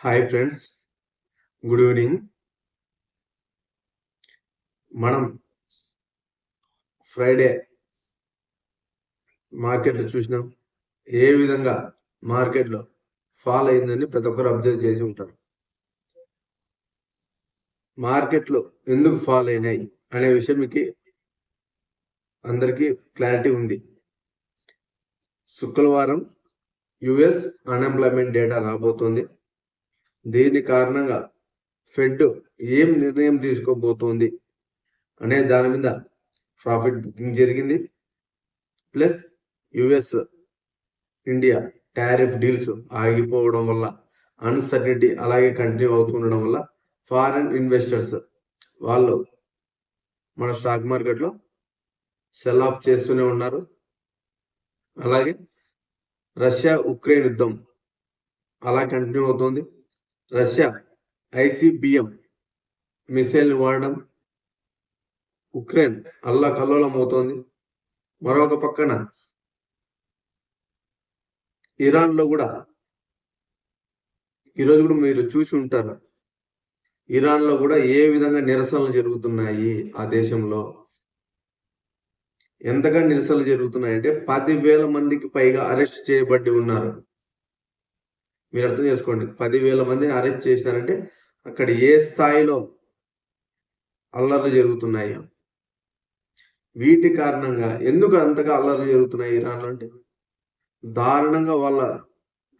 Hi friends, good evening. మనం Friday మార్కెట్లో చూసినాం ఏ విధంగా మార్కెట్లో ఫాల్ అయిందని ప్రతి ఒక్కరు అబ్జర్వ్ చేసి ఉంటారు. మార్కెట్లో ఎందుకు ఫాల్ అయినాయి అనే విషయం మీకు అందరికీ క్లారిటీ ఉంది. శుక్రవారం యుఎస్ అన్ఎంప్లాయ్మెంట్ డేటా రాబోతోంది. దీని కారణంగా ఫెడ్ ఏం నిర్ణయం తీసుకోబోతోంది అనే దాని మీద ప్రాఫిట్ బుకింగ్ జరిగింది. Plus US India tariff deals ఆగిపోవడం వల్ల అన్సర్టనిటీ అలాగే కంటిన్యూ అవుతుండడం వల్ల ఫారిన్ ఇన్వెస్టర్స్ వాళ్ళు మన స్టాక్ మార్కెట్లో సెల్ ఆఫ్ చేస్తూనే ఉన్నారు. అలాగే రష్యా ఉక్రెయిన్ యుద్ధం అలా కంటిన్యూ అవుతుంది. రష్యా ఐసిబిఎం మిసైల్ వాడడం ఉక్రెయిన్ అల్లకల్లోలం అవుతోంది. మరొక పక్కన ఇరాన్లో కూడా ఈరోజు కూడా మీరు చూసి ఉంటారు, ఇరాన్లో కూడా ఏ విధంగా నిరసనలు జరుగుతున్నాయి. ఆ దేశంలో ఎంతగా నిరసనలు జరుగుతున్నాయంటే 10,000 మందికి పైగా అరెస్ట్ చేయబడి ఉన్నారు. మీరు అర్థం చేసుకోండి, 10,000 మందిని అరెస్ట్ చేశారంటే అక్కడ ఏ స్థాయిలో అల్లర్లు జరుగుతున్నాయి. వీటి కారణంగా ఎందుకు అంతగా అల్లర్లు జరుగుతున్నాయి ఇరాన్లో అంటే దారుణంగా వాళ్ళ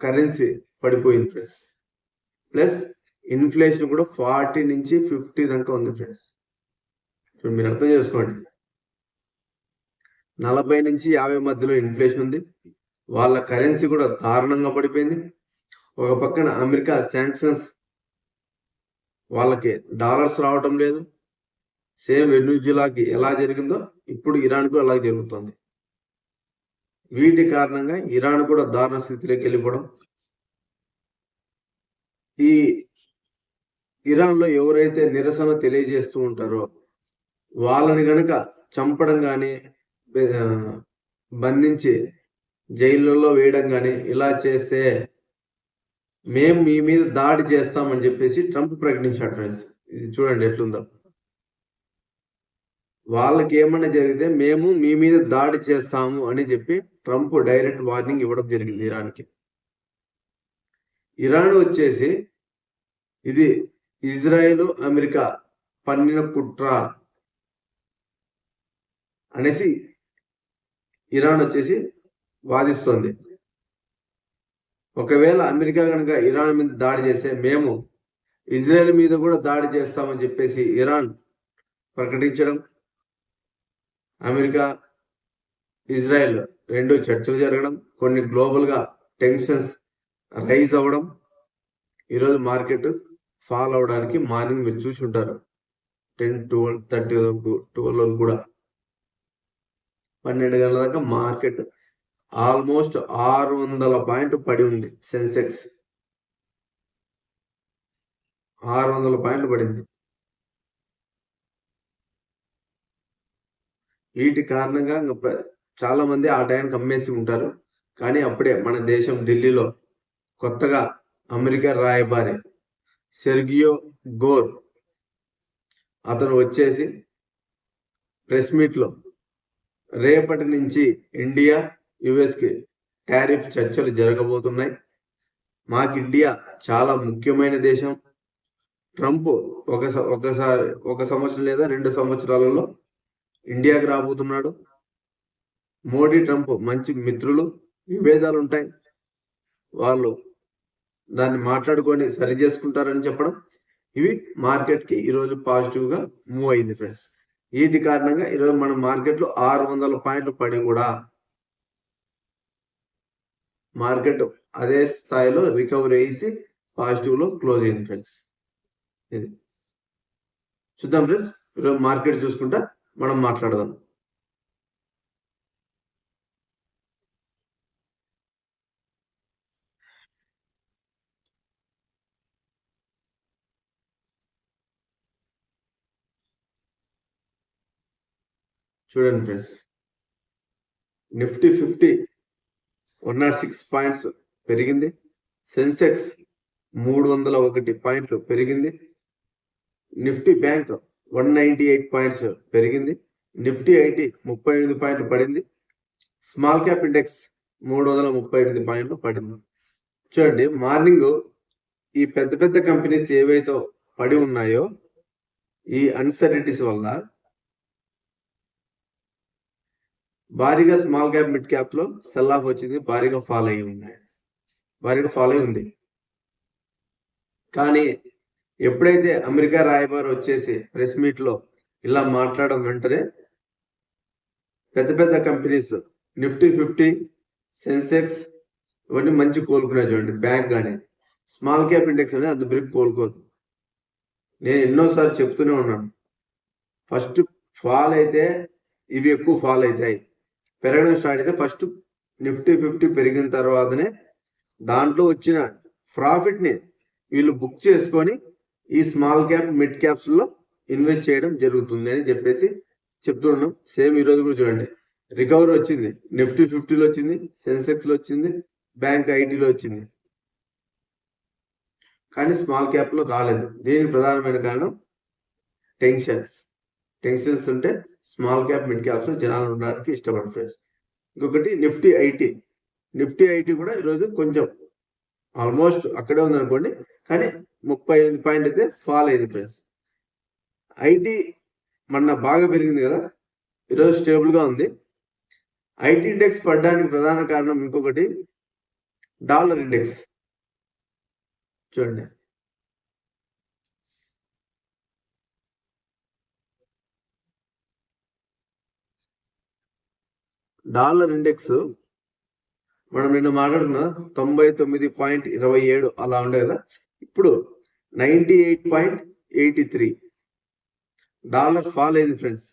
కరెన్సీ పడిపోయింది ఫ్రెండ్స్. ప్లస్ ఇన్ఫ్లేషన్ కూడా 40 నుంచి 50 దాకా ఉంది ఫ్రెండ్స్. మీరు అర్థం చేసుకోండి, 40 నుంచి 50 మధ్యలో ఇన్ఫ్లేషన్ ఉంది. వాళ్ళ కరెన్సీ కూడా దారుణంగా పడిపోయింది. ఒక పక్కన అమెరికా శాంక్షన్స్, వాళ్ళకి డాలర్స్ రావటం లేదు. సేమ్ వెనుజులాకి ఎలా జరిగిందో ఇప్పుడు ఇరాన్కు అలా జరుగుతుంది. వీటి కారణంగా ఇరాన్ కూడా దారుణ స్థితిలోకి వెళ్ళిపోవడం. ఈ ఇరాన్లో ఎవరైతే నిరసన తెలియజేస్తూ ఉంటారో వాళ్ళని గనక చంపడం కానీ బంధించి జైళ్ళలో వేయడం కానీ ఇలా చేస్తే మేము మీ మీద దాడి చేస్తామని చెప్పేసి ట్రంప్ ప్రకటించాడు ఫ్రెండ్స్. ఇది చూడండి ఎట్లుందో. వాళ్ళకి ఏమన్నా జరిగితే మేము మీ మీద దాడి చేస్తాము అని చెప్పి ట్రంప్ డైరెక్ట్ వార్నింగ్ ఇవ్వడం జరిగింది ఇరాన్కి. ఇరాన్ వచ్చేసి ఇది ఇజ్రాయెల్ అమెరికా పన్నిన కుట్ర అనేసి ఇరాన్ వచ్చేసి వాదిస్తుంది. ఒకవేళ అమెరికా కనుక ఇరాన్ మీద దాడి చేస్తే మేము ఇజ్రాయెల్ మీద కూడా దాడి చేస్తామని చెప్పేసి ఇరాన్ ప్రకటించడం, అమెరికా ఇజ్రాయెల్ రెండు చర్చలు జరగడం, కొన్ని గ్లోబల్గా టెన్షన్స్ రైజ్ అవ్వడం, ఈరోజు మార్కెట్ ఫాల్ అవడానికి మార్నింగ్ మీరు చూసి ఉంటారు 10, 12, 30 వరకు 12 వరకు కూడా 12 గంటల దాకా మార్కెట్ ఆల్మోస్ట్ 600 పాయింట్ పడి ఉంది. సెన్సెక్స్ 600 పాయింట్లు పడింది. వీటి కారణంగా చాలా మంది ఆ టైంకి అమ్మేసి ఉంటారు. కానీ అప్పుడే మన దేశం ఢిల్లీలో కొత్తగా అమెరికా రాయబారి సెర్గియో గోర్ అతను వచ్చేసి ప్రెస్ మీట్లో రేపటి నుంచి ఇండియా యుఎస్కి టారిఫ్ చర్చలు జరగబోతున్నాయి. మాకు ఇండియా చాలా ముఖ్యమైన దేశం. ట్రంప్ ఒక సంవత్సరం లేదా 2 సంవత్సరాలలో ఇండియాకి రాబోతున్నాడు. మోడీ ట్రంప్ మంచి మిత్రులు, విభేదాలు ఉంటాయి, వాళ్ళు దాన్ని మాట్లాడుకొని సరి చేసుకుంటారని చెప్పడం, ఇవి మార్కెట్కి ఈరోజు పాజిటివ్గా మూవ్ అయింది ఫ్రెండ్స్. వీటి కారణంగా ఈరోజు మన మార్కెట్లో 600 పాయింట్లు పడి కూడా మార్కెట్ అదే స్థాయిలో రికవరీ అయ్యి పాజిటివ్లో క్లోజ్ అయింది ఫ్రెండ్స్. ఇది చూద్దాం ఫ్రెండ్స్. ఈరోజు మార్కెట్ చూసుకుంటా మనం మాట్లాడదాం. చూడండి ఫ్రెండ్స్, నిఫ్టీ 50 106 పాయింట్స్ పెరిగింది. సెన్సెక్స్ 301 పాయింట్లు పెరిగింది. నిఫ్టీ బ్యాంక్ 198 పాయింట్స్ పెరిగింది. నిఫ్టీ ఐటీ 38 పాయింట్లు పడింది. స్మాల్ క్యాప్ ఇండెక్స్ 338 పాయింట్లు పడింది. చూడండి, మార్నింగ్ ఈ పెద్ద పెద్ద కంపెనీస్ ఏవైతే పడి ఉన్నాయో ఈ అన్సర్టినిటీస్ వల్ల భారీగా స్మాల్ క్యాప్ మిడ్ క్యాప్ లో సెల్ ఆఫ్ వచ్చింది. భారీగా ఫాలో అయి ఉంది. కానీ ఎప్పుడైతే అమెరికా రాయబారి వచ్చేసి ప్రెస్ మీట్ లో ఇలా మాట్లాడడం వెంటనే పెద్ద పెద్ద కంపెనీస్ నిఫ్టీ 50, సెన్సెక్స్ ఇవన్నీ మంచి కోలుకున్నాయి. చూడండి, బ్యాంక్ కానీ స్మాల్ క్యాప్ ఇండెక్స్ అనేది అంత బ్రేక్ కోలుకోదు. నేను ఎన్నోసార్లు చెప్తూనే ఉన్నాను, ఫస్ట్ ఫాల్ అయితే ఇవి ఎక్కువ ఫాల్ అవుతాయి. పెరగడం స్టార్ట్ అయితే ఫస్ట్ నిఫ్టీ 50 పెరిగిన తర్వాతనే దాంట్లో వచ్చిన ప్రాఫిట్ ని వీళ్ళు బుక్ చేసుకొని ఈ స్మాల్ క్యాప్ మిడ్ క్యాప్స్ లో ఇన్వెస్ట్ చేయడం జరుగుతుంది అని చెప్పేసి చెప్తున్నాం. సేమ్ ఈ రోజు కూడా చూడండి, రికవరీ వచ్చింది. నిఫ్టీ 50లో వచ్చింది, సెన్సెక్స్ లో వచ్చింది, బ్యాంక్ ఐటీలో వచ్చింది. కానీ స్మాల్ క్యాప్ లో రాలేదు. దీనికి ప్రధానమైన కారణం టెన్షన్స్ ఉంటే స్మాల్ క్యాప్ మిడ్ క్యాప్స్ లో జనాలు ఉండడానికి ఇష్టపడరు ఫ్రెండ్స్. ఇంకొకటి నిఫ్టీ ఐటీ కూడా ఈరోజు కొంచెం ఆల్మోస్ట్ అక్కడే ఉంది అనుకోండి, కానీ 38 పాయింట్ అయితే ఫాల్ అయింది ఫ్రెండ్స్. ఐటీ మొన్న బాగా పెరిగింది కదా, ఈరోజు స్టేబుల్ గా ఉంది. ఐటీ ఇండెక్స్ పడడానికి ప్రధాన కారణం ఇంకొకటి డాలర్ ఇండెక్స్. చూడండి, డాలర్ ఇండెక్స్ మనం నిన్న మాట్లాడుకున్న 99.27 అలా ఉండే కదా, ఇప్పుడు 98.83 డాలర్ ఫాల్ అయింది ఫ్రెండ్స్.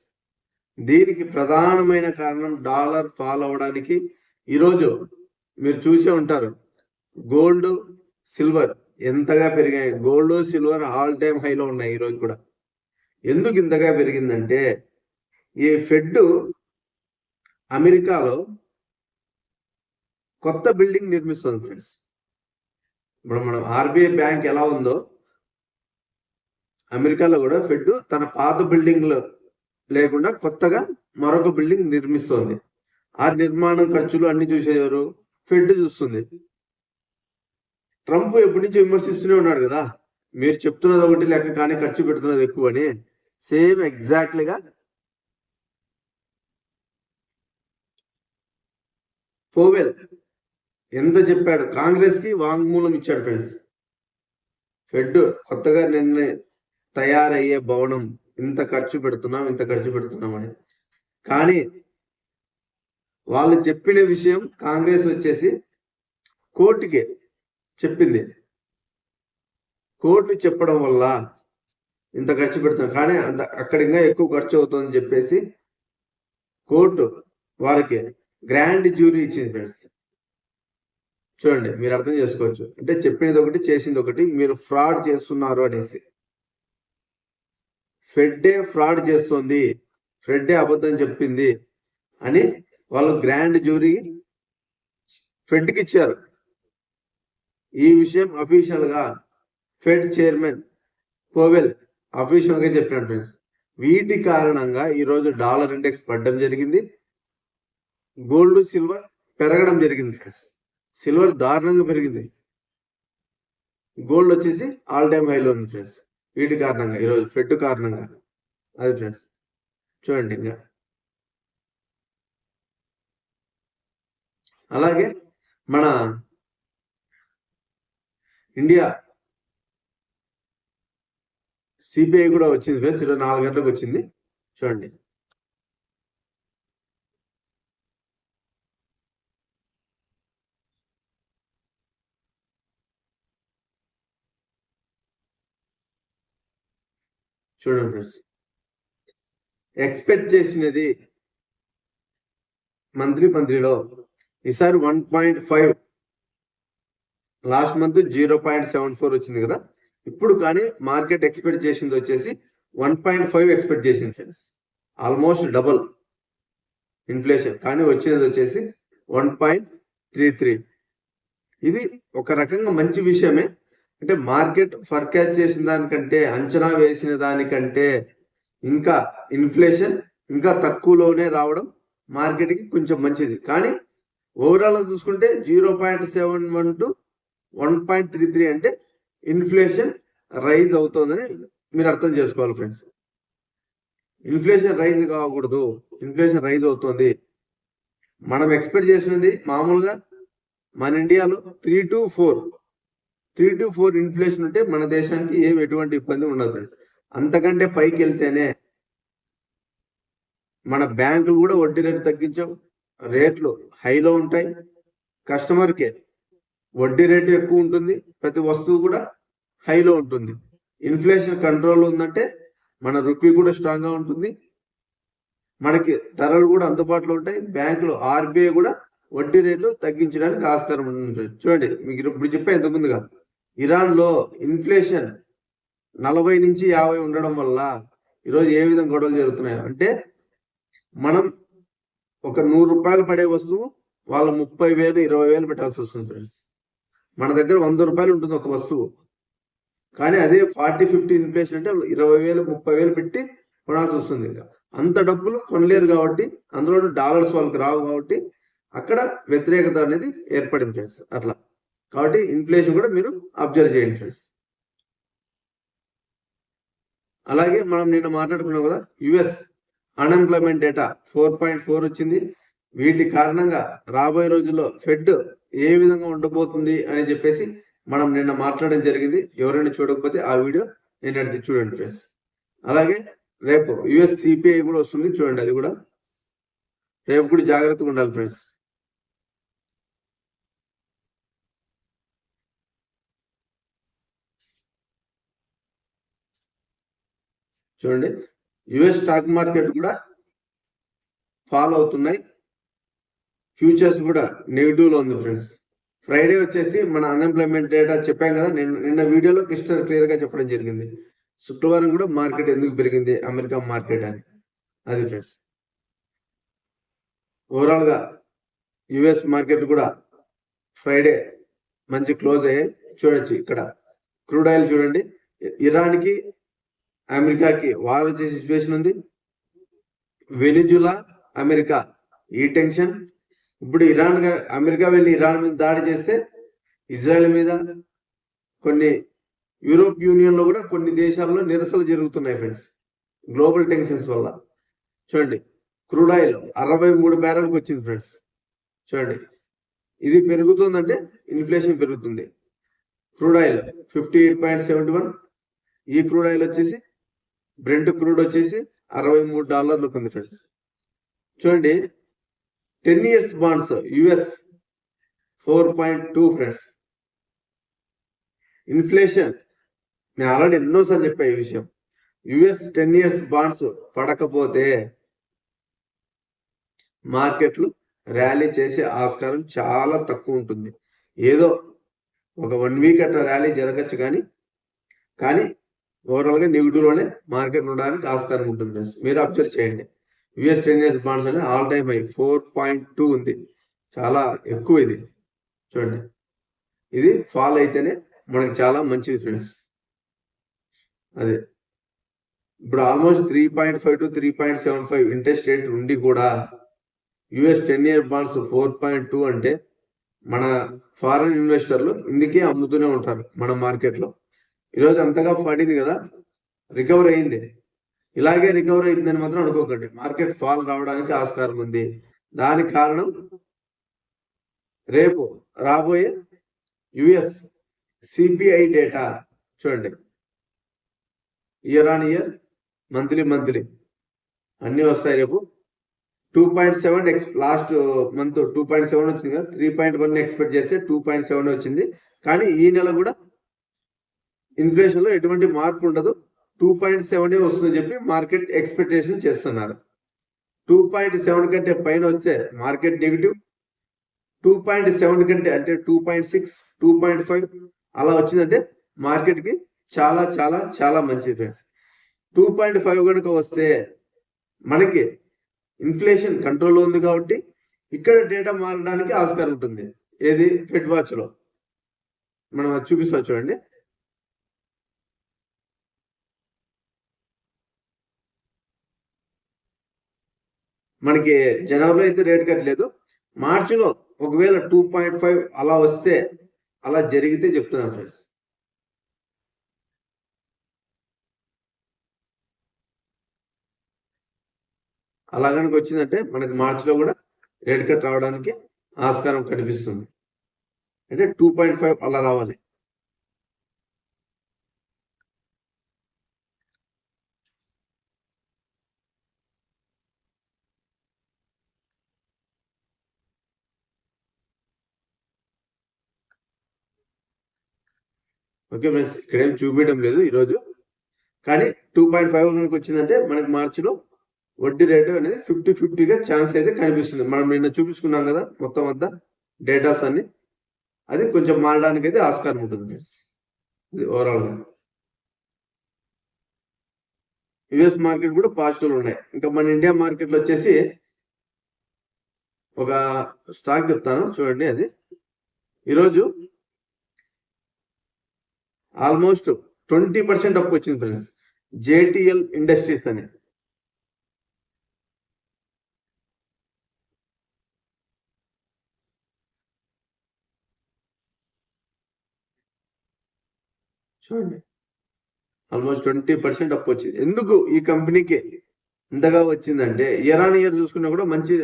దీనికి ప్రధానమైన కారణం డాలర్ ఫాల్ అవడానికి ఈరోజు మీరు చూసే ఉంటారు, గోల్డ్ సిల్వర్ ఎంతగా పెరిగాయి. గోల్డ్ సిల్వర్ ఆల్ టైమ్ హైలో ఉన్నాయి ఈరోజు కూడా. ఎందుకు ఇంతగా పెరిగిందంటే ఈ ఫెడ్ అమెరికాలో కొత్త బిల్డింగ్ నిర్మిస్తుంది ఫ్రెండ్స్. ఇప్పుడు మనం ఆర్బీఐ బ్యాంక్ ఎలా ఉందో అమెరికాలో కూడా ఫెడ్ తన పాత బిల్డింగ్ లో లేకుండా కొత్తగా మరొక బిల్డింగ్ నిర్మిస్తోంది. ఆ నిర్మాణం ఖర్చులు అన్ని చూసేవారు ఫెడ్ చూస్తుంది. ట్రంప్ ఎప్పటి నుంచి విమర్శిస్తూనే ఉన్నాడు కదా, మీరు చెప్తున్నది ఒకటి లెక్క కానీ ఖర్చు పెడుతున్నది ఎక్కువ అని. సేమ్ ఎగ్జాక్ట్లీగా పోవెల్ ఎంత చెప్పాడు, కాంగ్రెస్ కి వాంగ్మూలం ఇచ్చాడు ఫ్రెండ్స్. ఫెడ్ కొత్తగా నిన్న తయారయ్యే భవనం ఇంత ఖర్చు పెడుతున్నాం అని. కానీ వాళ్ళు చెప్పిన విషయం కాంగ్రెస్ వచ్చేసి కోర్టుకి చెప్పింది. కోర్టు చెప్పడం వల్ల ఇంత ఖర్చు పెడుతున్నాం, కానీ అక్కడ ఇంకా ఎక్కువ ఖర్చు అవుతుందని చెప్పేసి కోర్టు వారికి గ్రాండ్ జ్యూరీ ఇచ్చింది ఫ్రెండ్స్. చూడండి, మీరు అర్థం చేసుకోవచ్చు. అంటే చెప్పినది ఒకటి చేసింది ఒకటి, మీరు ఫ్రాడ్ చేస్తున్నారు అనేసి. ఫెడ్డే ఫ్రాడ్ చేస్తుంది, ఫెడ్డే అబద్ధం చెప్పింది అని వాళ్ళు గ్రాండ్ జ్యూరీ ఫెడ్కి ఇచ్చారు. ఈ విషయం అఫీషియల్ గా ఫెడ్ చైర్మన్ పోవెల్ అఫీషియల్ గా చెప్పినాడు ఫ్రెండ్స్. వీటి కారణంగా ఈరోజు డాలర్ ఇండెక్స్ పడడం జరిగింది, గోల్డ్ సిల్వర్ పెరగడం జరిగింది ఫ్రెండ్స్. సిల్వర్ దారుణంగా పెరిగింది, గోల్డ్ వచ్చేసి ఆల్ టైమ్ హైలో ఉంది ఫ్రెండ్స్. వీటి కారణంగా ఈరోజు ఫెడ్ కారణంగా అది ఫ్రెండ్స్. చూడండి, ఇంకా అలాగే మన ఇండియా సిబిఐ కూడా వచ్చింది ఫ్రెండ్స్. ఈరోజు 4 గంటలకు వచ్చింది. చూడండి, చూడండి ఫ్రెండ్స్, ఎక్స్పెక్ట్ చేసినది మంత్రిలో ఈసారి 1.5, లాస్ట్ మంత్ 0.74 వచ్చింది కదా. ఇప్పుడు కానీ మార్కెట్ ఎక్స్పెక్ట్ చేసింది వచ్చేసి 1.5 ఎక్స్పెక్ట్ చేసింది ఫ్రెండ్స్. ఆల్మోస్ట్ డబుల్ ఇన్ఫ్లేషన్, కానీ వచ్చినది వచ్చేసి 1.33. ఇది ఒక రకంగా మంచి విషయమే. అంటే మార్కెట్ ఫర్కాస్ట్ చేసిన దానికంటే, అంచనా వేసిన దానికంటే ఇంకా ఇన్ఫ్లేషన్ ఇంకా తక్కువలోనే రావడం మార్కెట్కి కొంచెం మంచిది. కానీ ఓవరాల్ చూసుకుంటే 0.71 to 1.33 అంటే ఇన్ఫ్లేషన్ రైజ్ అవుతుందని మీరు అర్థం చేసుకోవాలి ఫ్రెండ్స్. ఇన్ఫ్లేషన్ రైజ్ కాకూడదు, ఇన్ఫ్లేషన్ రైజ్ అవుతుంది. మనం ఎక్స్పెక్ట్ చేసినది మామూలుగా మన ఇండియాలో 3 to 4 ఇన్ఫ్లేషన్ ఉంటే మన దేశానికి ఎటువంటి ఇబ్బంది ఉండదు ఫ్రెండ్స్. అంతకంటే పైకి వెళ్తేనే మన బ్యాంకులు కూడా వడ్డీ రేటు తగ్గించవు, రేట్లు హైలో ఉంటాయి. కస్టమర్కి వడ్డీ రేటు ఎక్కువ ఉంటుంది, ప్రతి వస్తువు కూడా హైలో ఉంటుంది. ఇన్ఫ్లేషన్ కంట్రోల్ ఉందంటే మన రూపీ కూడా స్ట్రాంగ్గా ఉంటుంది, మనకి ధరలు కూడా అందుబాటులో ఉంటాయి. బ్యాంకులు ఆర్బీఐ కూడా వడ్డీ రేట్లు తగ్గించడానికి ఆస్కారం ఉంటుంది. చూడండి, మీకు ఇప్పుడు చెప్పే ఇంత ముందుగా ఇరాన్లో ఇన్ఫ్లేషన్ 40 నుంచి 50 ఉండడం వల్ల ఈరోజు ఏ విధంగా గొడవలు జరుగుతున్నాయి అంటే, మనం ఒక 100 రూపాయలు పడే వస్తువు వాళ్ళు 30,000 20,000 పెట్టాల్సి వస్తుంది ఫ్రెండ్స్. మన దగ్గర 100 రూపాయలు ఉంటుంది ఒక వస్తువు, కానీ అదే 40-50 ఇన్ఫ్లేషన్ అంటే 20,000 30,000 పెట్టి కొనాల్సి వస్తుంది. ఇంకా అంత డబ్బులు కొనలేరు కాబట్టి, అందులో డాలర్స్ వాళ్ళకి రావు కాబట్టి అక్కడ వ్యతిరేకత అనేది ఏర్పడింది ఫ్రెండ్స్. అట్లా కాబట్టి ఇన్ఫ్లేషన్ కూడా మీరు అబ్జర్వ్ చేయండి ఫ్రెండ్స్. అలాగే మనం నిన్న మాట్లాడుకున్నాం కదా, యుఎస్ అన్ఎంప్లాయ్మెంట్ డేటా 4.4 వచ్చింది. వీటి కారణంగా రాబోయే రోజుల్లో ఫెడ్ ఏ విధంగా ఉండబోతుంది అని చెప్పేసి మనం నిన్న మాట్లాడడం జరిగింది. ఎవరైనా చూడకపోతే ఆ వీడియో నిన్నటిది చూడండి ఫ్రెండ్స్. అలాగే రేపు యుఎస్ సిపిఐ కూడా వస్తుంది, చూడండి, అది కూడా రేపు కూడా జాగ్రత్తగా ఉండాలి ఫ్రెండ్స్. చూడండి, యుఎస్ స్టాక్ మార్కెట్ కూడా ఫాలో అవుతున్నాయి, ఫ్యూచర్స్ కూడా నెగిటివ్ లో ఉంది ఫ్రెండ్స్. ఫ్రైడే వచ్చేసి మన అన్ఎంప్లాయ్మెంట్ డేటా చెప్పాం కదా, నిన్న వీడియోలో క్లియర్ గా చెప్పడం జరిగింది. శుక్రవారం కూడా మార్కెట్ ఎందుకు పెరిగింది అమెరికా మార్కెట్ అని, అది ఫ్రెండ్స్. ఓవరాల్ గా యుఎస్ మార్కెట్ కూడా ఫ్రైడే మంచి క్లోజ్ అయ్యాయి. చూడొచ్చు ఇక్కడ క్రూడ్ ఆయిల్ చూడండి, ఇరాన్కి అమెరికాకి వార్ వచ్చే సిచ్యువేషన్ ఉంది. వెనిజులా అమెరికా ఈ టెన్షన్. ఇప్పుడు అమెరికా వెళ్ళి ఇరాన్ మీద దాడి చేస్తే ఇజ్రాయెల్ మీద, కొన్ని యూరోప్ యూనియన్ లో కూడా కొన్ని దేశాల్లో నిరసనలు జరుగుతున్నాయి ఫ్రెండ్స్, గ్లోబల్ టెన్షన్స్ వల్ల. చూడండి, క్రూడ్ ఆయిల్ 63 బ్యారెల్కి వచ్చింది ఫ్రెండ్స్. చూడండి, ఇది పెరుగుతుందంటే ఇన్ఫ్లేషన్ పెరుగుతుంది. క్రూడ్ ఆయిల్ 58.71, ఈ క్రూడ్ ఆయిల్ వచ్చేసి బ్రెంట్ క్రూడ్ వచ్చేసి $63 ఉంది ఫ్రెండ్స్. చూడండి, 10 years bonds US 4.2 friends. Inflation నేను ఆల్రెడీ ఎన్నోసార్లు చెప్పా ఈ విషయం. యుఎస్ 10 years బాండ్స్ పడకపోతే మార్కెట్లు ర్యాలీ చేసే ఆస్కారం చాలా తక్కువ ఉంటుంది. ఏదో ఒక 1 week అట్లా ర్యాలీ జరగచ్చు, కానీ ఓవరాల్ గా నెగిటివ్ లోనే మార్కెట్ ఉండడానికి ఆస్కారం ఉంటుంది ఫ్రెండ్స్. మీరు అబ్జర్వ్ చేయండి, యుఎస్ 10 years బాండ్స్ అనేది ఆల్ టైమ్ హై 4.2 ఉంది, చాలా ఎక్కువ ఇది. చూడండి, ఇది ఫాల్ అయితేనే మనకి చాలా మంచిది ఫ్రెండ్స్. అదే ఇప్పుడు ఆల్మోస్ట్ 3.5 to 3.75 ఇంట్రెస్ట్ రేట్ ఉండి కూడా యుఎస్ 10 year బాండ్స్ 4.2 అంటే మన ఫారెన్ ఇన్వెస్టర్లు ఇందుకే అమ్ముతూనే ఉంటారు మన మార్కెట్లో. ఈరోజు అంతగా పడింది కదా, రికవర్ అయింది. ఇలాగే రికవర్ అయిందని మాత్రం అనుకోకండి, మార్కెట్ ఫాల్ రావడానికి ఆస్కారం ఉంది. దానికి కారణం రేపు రాబోయే యుఎస్ సిపిఐ డేటా. చూడండి, ఇయర్ ఆన్ ఇయర్, మంత్లీ అన్ని వస్తాయి. రేపు 2.7 లాస్ట్ మంత్ 2.7 వచ్చింది కదా, 3.1 ఎక్స్పెక్ట్ చేస్తే 2.7 వచ్చింది. కానీ ఈ నెల కూడా ఇన్ఫ్లేషన్ లో ఎటువంటి మార్పు ఉండదు, 2.7 వస్తుందని చెప్పి మార్కెట్ ఎక్స్పెక్టేషన్ చేస్తున్నారు. 2.7 కంటే పైన వస్తే మార్కెట్ నెగిటివ్, 2.7 కంటే అంటే 2.6 2.5 అలా వచ్చిందంటే మార్కెట్ కి చాలా చాలా చాలా మంచిది ఫ్రెండ్స్. 2.5 కనుక వస్తే మనకి ఇన్ఫ్లేషన్ కంట్రోల్లో ఉంది కాబట్టి ఇక్కడ డేటా మారడానికి ఆస్కారం ఉంటుంది. ఏది ఫెడ్ వాచ్ లో మనం చూపిస్తాం చూడండి, మనకి జనవరిలో అయితే రేట్ కట్ లేదు. మార్చిలో ఒకవేళ 2.5 అలా వస్తే, అలా జరిగితే చెప్తున్నాను ఫ్రెండ్స్. అలా కనుక వచ్చిందంటే మనకి మార్చిలో కూడా రేట్ కట్ రావడానికి ఆస్కారం కనిపిస్తుంది. అంటే 2.5 అలా రావాలి. ఓకే ఫ్రెండ్స్, ఇక్కడేం చూపించడం లేదు ఈరోజు. కానీ 2.5 కనుక వచ్చిందంటే మనకి మార్చిలో వడ్డీ రేటు అనేది 50-50గా ఛాన్స్ అయితే కనిపిస్తుంది. మనం నిన్న చూపించుకున్నాం కదా మొత్తం అంతా డేటాస్ అన్ని, అది కొంచెం మారడానికి అయితే ఆస్కారం ఉంటుంది ఫ్రెండ్స్. ఇది ఓవరాల్గా యుఎస్ మార్కెట్ కూడా పాజిటివ్లు ఉన్నాయి. ఇంకా మన ఇండియా మార్కెట్లో వచ్చేసి ఒక స్టాక్ చెప్తాను చూడండి. అది ఈరోజు ఆల్మోస్ట్ 20% అప్ వచ్చింది ఫ్రెండ్స్. జేటిఎల్ ఇండస్ట్రీస్ అని చూడండి, ఆల్మోస్ట్ 20% అప్ వచ్చింది. ఎందుకు ఈ కంపెనీకి ఇంతగా వచ్చిందంటే ఇయర్ ఆన్ ఇయర్ చూసుకున్నా కూడా మంచి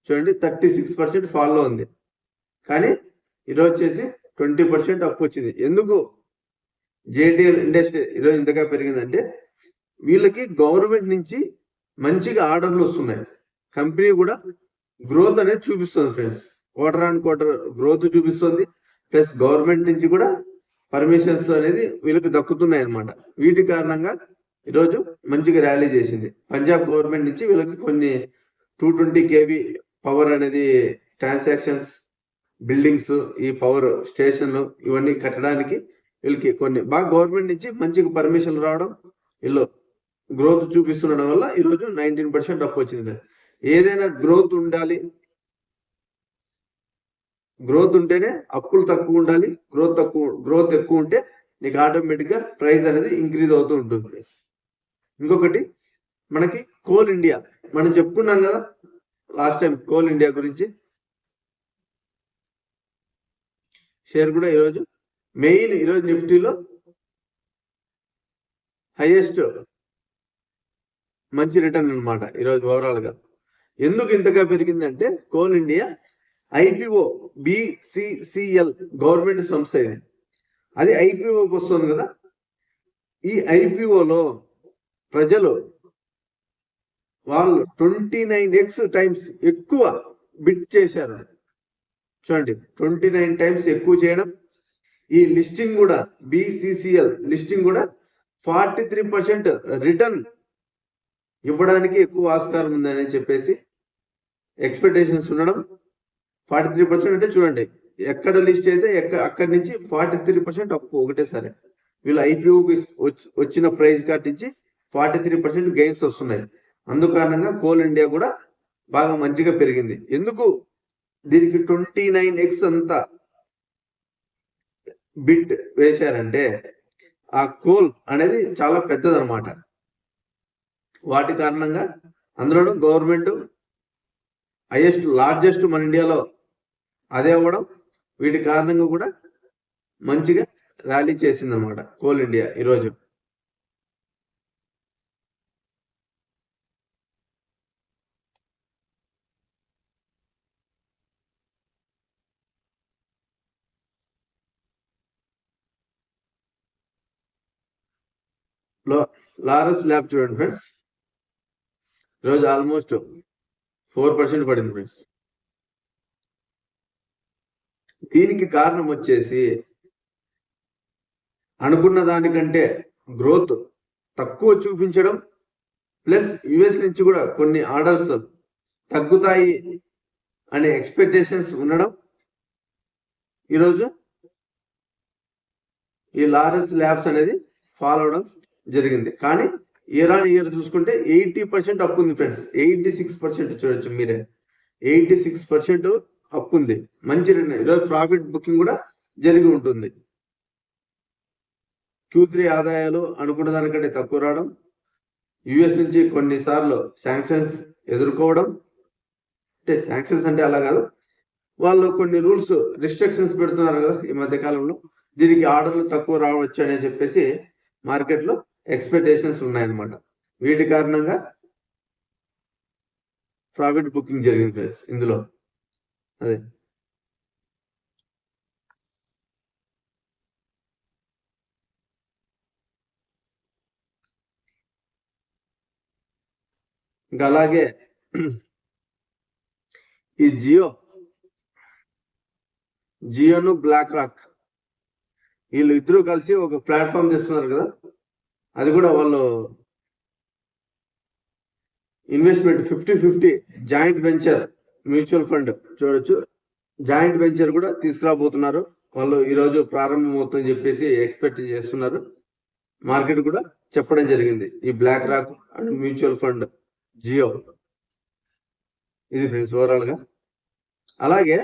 చూడండి 36% ఫాల్లో ఉంది. కానీ ఈరోజు వచ్చేసి 20% అప్ వచ్చింది. ఎందుకు జేటిఎల్ ఇండస్ట్రీ ఈరోజు ఇంతగా పెరిగిందంటే వీళ్ళకి గవర్నమెంట్ నుంచి మంచిగా ఆర్డర్లు వస్తున్నాయి. కంపెనీ కూడా గ్రోత్ అనేది చూపిస్తుంది friends. Quarter on quarter growth చూపిస్తుంది. ప్లస్ గవర్నమెంట్ నుంచి కూడా పర్మిషన్స్ అనేది వీళ్ళకి దక్కుతున్నాయి అన్నమాట. వీటి కారణంగా ఈరోజు మంచిగా ర్యాలీ చేసింది. పంజాబ్ గవర్నమెంట్ నుంచి వీళ్ళకి కొన్ని 220 kV పవర్ అనేది ట్రాన్సాక్షన్స్, బిల్డింగ్స్, ఈ పవర్ స్టేషన్లు ఇవన్నీ కట్టడానికి వీళ్ళకి కొన్ని బాగా గవర్నమెంట్ నుంచి మంచిగా పర్మిషన్లు రావడం, వీళ్ళు గ్రోత్ చూపిస్తుండడం వల్ల ఈరోజు 19% అప్ వచ్చింది. ఏదైనా గ్రోత్ ఉండాలి, గ్రోత్ ఉంటేనే అప్పులు తక్కువ ఉండాలి. గ్రోత్ ఎక్కువ ఉంటే నీకు ఆటోమేటిక్గా ప్రైస్ అనేది ఇంక్రీజ్ అవుతూ ఉంటుంది. ఇంకొకటి మనకి కోల్ ఇండియా, మనం చెప్పుకున్నాం కదా లాస్ట్ టైం కోల్ ఇండియా గురించి. షేర్ కూడా ఈరోజు మెయిన్ ఈరోజు నిఫ్టీలో హైయెస్ట్ మంచి రిటర్న్ అనమాట ఈరోజు ఓవరాల్గా. ఎందుకు ఇంతగా పెరిగిందంటే Coal India IPO BCCL government సంస్థ ఇది. అది ఐపీఓకి వస్తుంది కదా. ఈ ఐపీఓలో ప్రజలు వాళ్ళు 29x టైమ్స్ ఎక్కువ బిడ్ చేశారు. చూడండి, 29 టైమ్స్ ఎక్కువ చేయడం. ఈ లిస్టింగ్ కూడా BCCL లిస్టింగ్ కూడా 43% రిటర్న్ ఇవ్వడానికి ఎక్కువ ఆస్కారం ఉందని చెప్పేసి ఎక్స్పెక్టేషన్స్ ఉండడం. 43% అంటే చూడండి, ఎక్కడ లిస్ట్ అయితే అక్కడి నుంచి 43% అప్పు ఒకటేసారి. వీళ్ళు ఐపీఓకి వచ్చిన ప్రైస్ కాటి నుంచి 43% గెయిన్స్ వస్తున్నాయి. అందుకారణంగా కోల్ ఇండియా కూడా బాగా మంచిగా పెరిగింది. ఎందుకు దీనికి 29x అంతా బిట్ వేశారంటే ఆ కోల్ అనేది చాలా పెద్దదన్నమాట. వాటి కారణంగా అందులోనూ గవర్నమెంట్ లార్జెస్ట్ మన ఇండియాలో అదే అవ్వడం, వీటి కారణంగా కూడా మంచిగా ర్యాలీ చేసింది అనమాట కోల్ ఇండియా ఈరోజు. లారస్ ల్యాబ్ చూడండి ఫ్రెండ్స్, ఈరోజు ఆల్మోస్ట్ 4% పడింది ఫ్రెండ్స్. దీనికి కారణం వచ్చేసి అనుకున్న దానికంటే గ్రోత్ తక్కువ చూపించడం, ప్లస్ యుఎస్ నుంచి కూడా కొన్ని ఆర్డర్స్ తగ్గుతాయి అనే ఎక్స్పెక్టేషన్స్ ఉండడం. ఈరోజు ఈ లారస్ ల్యాబ్స్ అనేది ఫాలో అవడం జరిగింది. కానీ ఇయర్ ఆన్ ఇయర్ చూసుకుంటే 80% అప్పు ఉంది ఫ్రెండ్స్. 86% చూడొచ్చు మీరే, 86% అప్పు ఉంది. మంచి ఈరోజు ప్రాఫిట్ బుకింగ్ కూడా జరిగి ఉంటుంది. Q3 ఆదాయాలు అనుకున్న దానికంటే తక్కువ రావడం, యుఎస్ నుంచి కొన్నిసార్లు శాంక్షన్స్ ఎదుర్కోవడం, అంటే శాంక్షన్స్ అంటే అలా కాదు, వాళ్ళు కొన్ని రూల్స్ రిస్ట్రిక్షన్స్ పెడుతున్నారు కదా ఈ మధ్య కాలంలో, దీనికి ఆర్డర్లు తక్కువ రావచ్చు అని చెప్పేసి మార్కెట్లో ఎక్స్పెక్టేషన్స్ ఉన్నాయన్నమాట. వీటి కారణంగా ప్రాఫిట్ బుకింగ్ జరిగింది ఫ్రెండ్స్ ఇందులో. అదే ఇంకా అలాగే ఈ జియోను బ్లాక్ రాక్ వీళ్ళు ఇద్దరు కలిసి ఒక ప్లాట్ఫామ్ చేస్తున్నారు కదా, అది కూడా వాళ్ళు investment 50-50 joint venture mutual fund చూడొచ్చు, జాయింట్ వెంచర్ కూడా తీసుకురాబోతున్నారు వాళ్ళు. ఈరోజు ప్రారంభం అవుతుందని చెప్పేసి ఎక్స్పెక్ట్ చేస్తున్నారు. మార్కెట్ కూడా చెప్పడం జరిగింది ఈ black rock and mutual fund Jio. ఇది ఫ్రెండ్స్ ఓవరాల్ గా. అలాగే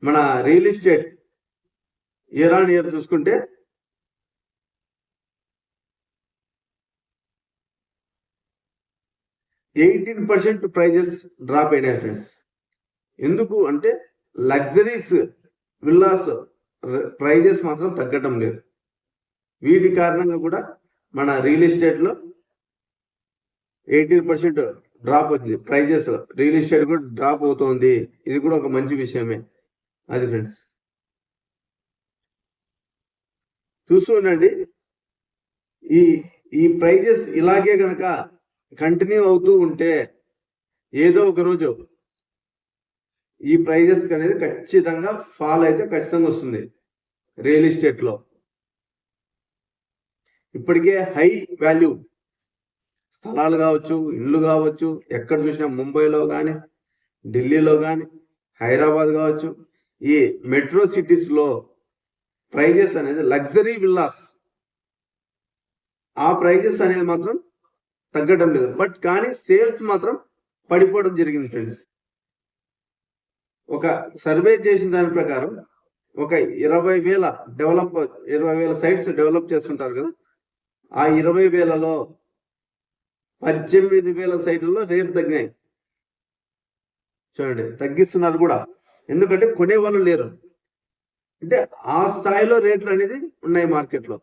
మన real estate year on year చూసుకుంటే 18% ప్రైజెస్ డ్రాప్ అయినాయి ఫ్రెండ్స్. ఎందుకు అంటే లగ్జరీస్ విల్లాస్ ప్రైజెస్ మాత్రం తగ్గటం లేదు. వీటి కారణంగా కూడా మన రియల్ ఎస్టేట్ లో 18% డ్రాప్ వచ్చింది ప్రైజెస్. రియల్ ఎస్టేట్ కూడా డ్రాప్ అవుతోంది, ఇది కూడా ఒక మంచి విషయమే. అది ఫ్రెండ్స్ చూస్తూ ఉండండి. ఈ ప్రైజెస్ ఇలాగే గనక కంటిన్యూ అవుతూ ఉంటే ఏదో ఒక రోజు ఈ ప్రైజెస్ అనేది ఖచ్చితంగా ఫాల్ అయితే ఖచ్చితంగా వస్తుంది రియల్ ఎస్టేట్ లో. ఇప్పటికే హై వాల్యూ స్థలాలు కావచ్చు, ఇళ్ళు కావచ్చు, ఎక్కడ చూసినా ముంబైలో కానీ, ఢిల్లీలో కానీ, హైదరాబాద్ కావచ్చు, ఈ మెట్రో సిటీస్ లో ప్రైజెస్ అనేది లగ్జరీ విల్లాస్ ఆ ప్రైజెస్ అనేది మాత్రం తగ్గడం లేదు. బట్ కానీ సేల్స్ మాత్రం పడిపోవడం జరిగింది ఫ్రెండ్స్. ఒక సర్వే చేసిన దాని ప్రకారం ఒక 20,000 సైట్స్ డెవలప్ చేస్తుంటారు కదా, ఆ 20,000లో 18,000 సైట్లలో రేటు తగ్గినాయి. చూడండి, తగ్గిస్తున్నారు కూడా, ఎందుకంటే కొనేవాళ్ళు లేరు. అంటే ఆ స్థాయిలో రేట్లు అనేది ఉన్నాయి మార్కెట్లో.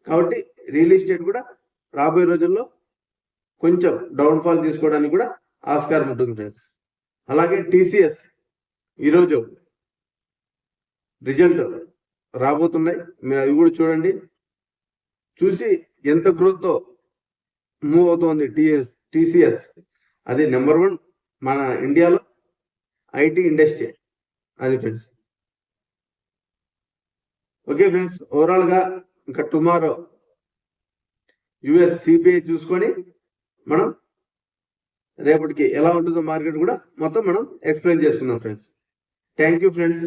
కాబట్టి రియల్ ఎస్టేట్ కూడా రాబోయే రోజుల్లో కొంచెం డౌన్ఫాల్ తీసుకోవడానికి కూడా ఆస్కారం ఉంటుంది ఫ్రెండ్స్. అలాగే టీసీఎస్ ఈరోజు రిజల్ట్ రాబోతున్నాయి, మీరు అది కూడా చూడండి. చూసి ఎంత గ్రోత్తో మూవ్ అవుతోంది టీసీఎస్. అది నెంబర్ 1 మన ఇండియాలో ఐటీ ఇండస్ట్రీ. అది ఫ్రెండ్స్. ఓకే ఫ్రెండ్స్, ఓవరాల్ గా ఇంకా టుమారో యుఎస్ సిపిఐ చూసుకొని మనం రేపటికి ఎలా ఉంటుందో మార్కెట్ కూడా మొత్తం మనం ఎక్స్ప్లెయిన్ చేసుకుందాం ఫ్రెండ్స్. Thank you friends.